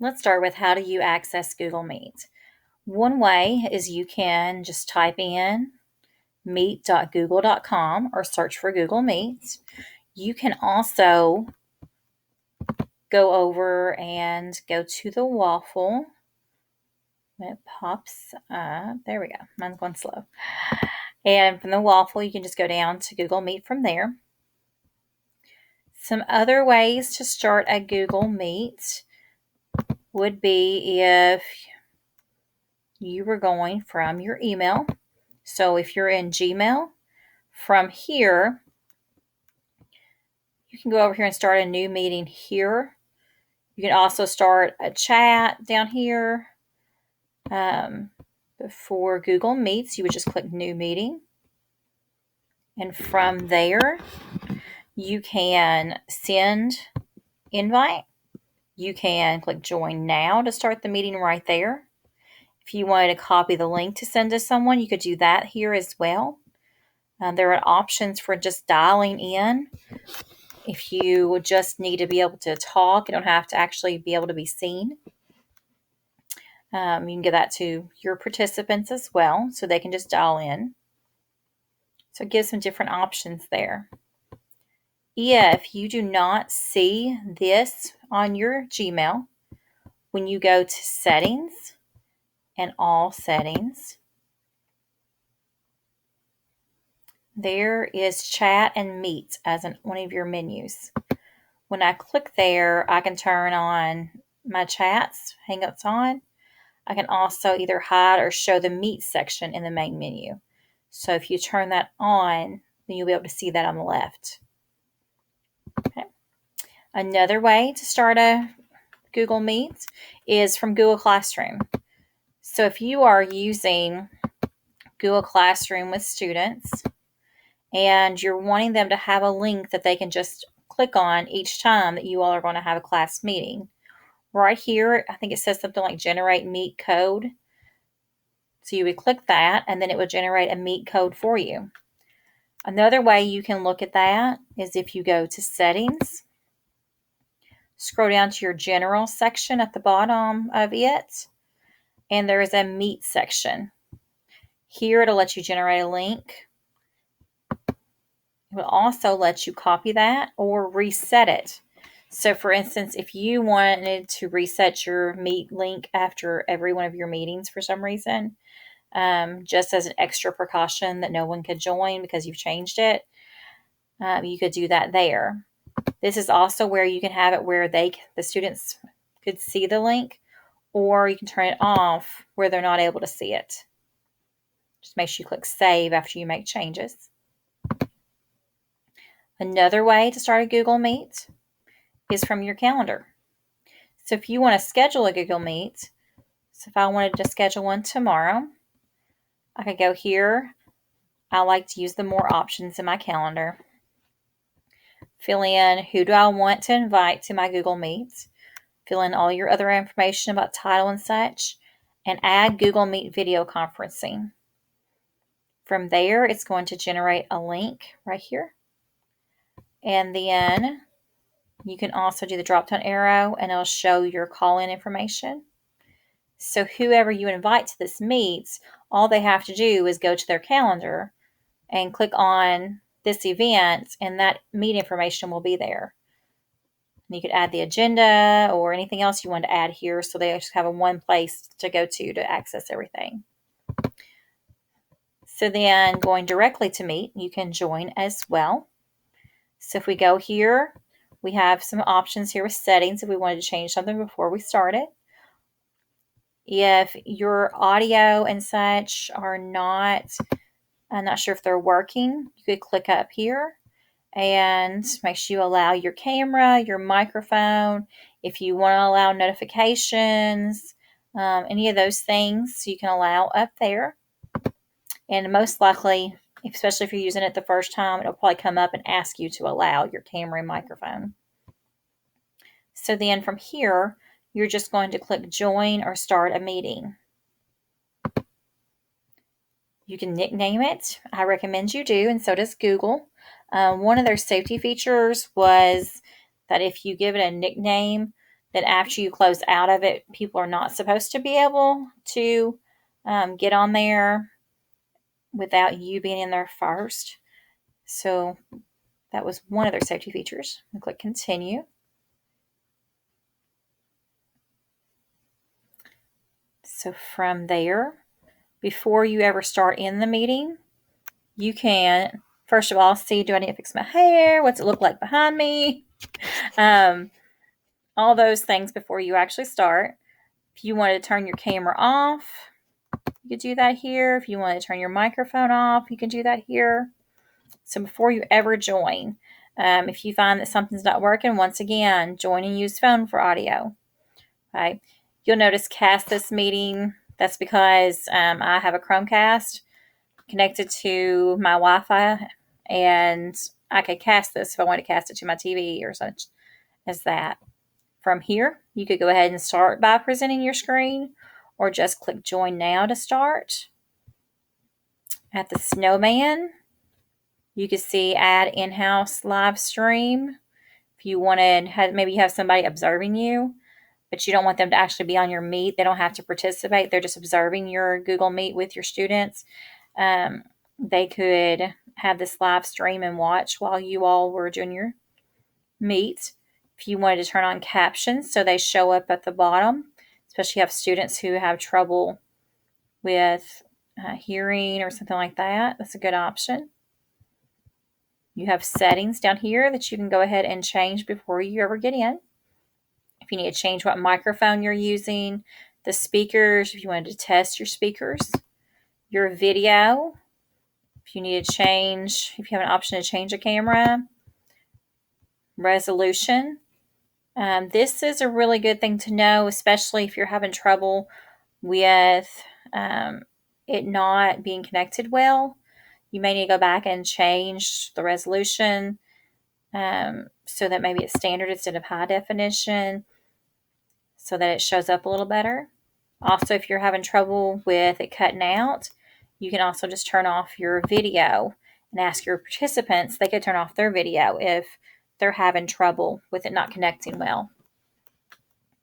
Let's start with how do you access Google Meet. One way is you can just type in meet.google.com or search for Google Meet. You can also go over and go to the waffle. It pops up. There we go. Mine's going slow. And from the waffle, you can just go down to Google Meet from there. Some other ways to start a Google Meet would be if you were going from your email. So if you're in Gmail, from here, you can go over here and start a new meeting here. You can also start a chat down here. For Google Meets, you would just click New Meeting. And from there, you can send invite. You can click Join Now to start the meeting right there. If you wanted to copy the link to send to someone, you could do that here as well. There are options for just dialing in. If you just need to be able to talk, you don't have to actually be able to be seen. You can give that to your participants as well, so they can just dial in. So it gives some different options there. If you do not see this on your Gmail, when you go to Settings and All Settings, there is Chat and Meet as one of your menus. When I click there, I can turn on my chats, Hangouts on. I can also either hide or show the Meet section in the main menu. So if you turn that on, then you'll be able to see that on the left. Okay. Another way to start a Google Meet is from Google Classroom. So if you are using Google Classroom with students and you're wanting them to have a link that they can just click on each time that you all are going to have a class meeting, right here, I think it says something like generate Meet code. So you would click that and then it would generate a Meet code for you. Another way you can look at that is if you go to Settings, scroll down to your General section at the bottom of it, and there is a Meet section. Here it'll let you generate a link. It will also let you copy that or reset it. So for instance, if you wanted to reset your Meet link after every one of your meetings for some reason, just as an extra precaution that no one could join because you've changed it, you could do that there. This is also where you can have it where the students could see the link, or you can turn it off where they're not able to see it. Just make sure you click Save after you make changes. Another way to start a Google Meet is from your calendar. So if you want to schedule a Google Meet, so if I wanted to schedule one tomorrow, I could go here. I like to use the More options in my calendar. Fill in who do I want to invite to my Google Meet. Fill in all your other information about title and such, and add Google Meet video conferencing. From there, it's going to generate a link right here. And then you can also do the drop-down arrow and it'll show your call-in information. So whoever you invite to this meet, all they have to do is go to their calendar and click on this event, and that meet information will be there. And you could add the agenda or anything else you want to add here, so they just have a one place to go to access everything. So then going directly to Meet, you can join as well. So if we go here, we have some options here with settings if we wanted to change something before we started. If your audio and such are not, I'm not sure if they're working, you could click up here and make sure you allow your camera, your microphone, if you want to allow notifications, any of those things you can allow up there. And most likely, especially if you're using it the first time, it'll probably come up and ask you to allow your camera and microphone. So then from here, you're just going to click Join or Start a Meeting. You can nickname it. I recommend you do, and so does Google. One of their safety features was that if you give it a nickname, that after you close out of it, people are not supposed to be able to get on there without you being in there first. So that was one of their safety features. I'll click continue. So from there, before you ever start in the meeting, you can, first of all, see, do I need to fix my hair? What's it look like behind me? All those things before you actually start. If you want to turn your camera off, you can do that here. If you want to turn your microphone off, you can do that here. So before you ever join, if you find that something's not working, once again, join and use phone for audio. Okay. You'll notice cast this meeting. That's because I have a Chromecast connected to my Wi-Fi, and I could cast this if I want to cast it to my TV or such as that. From here, you could go ahead and start by presenting your screen, or just click Join Now to start. At the snowman, you can see Add In-House Live Stream. If you wanted, maybe you have somebody observing you, but you don't want them to actually be on your Meet. They don't have to participate. They're just observing your Google Meet with your students. They could have this live stream and watch while you all were doing your Meet. If you wanted to turn on captions so they show up at the bottom, especially if you have students who have trouble with hearing or something like that, that's a good option. You have settings down here that you can go ahead and change before you ever get in. If you need to change what microphone you're using, the speakers, if you wanted to test your speakers, your video, if you need to change, if you have an option to change a camera, resolution. This is a really good thing to know, especially if you're having trouble with it not being connected well. You may need to go back and change the resolution so that maybe it's standard instead of high definition, so that it shows up a little better. Also, if you're having trouble with it cutting out, you can also just turn off your video and ask your participants. They could turn off their video if they're having trouble with it not connecting well.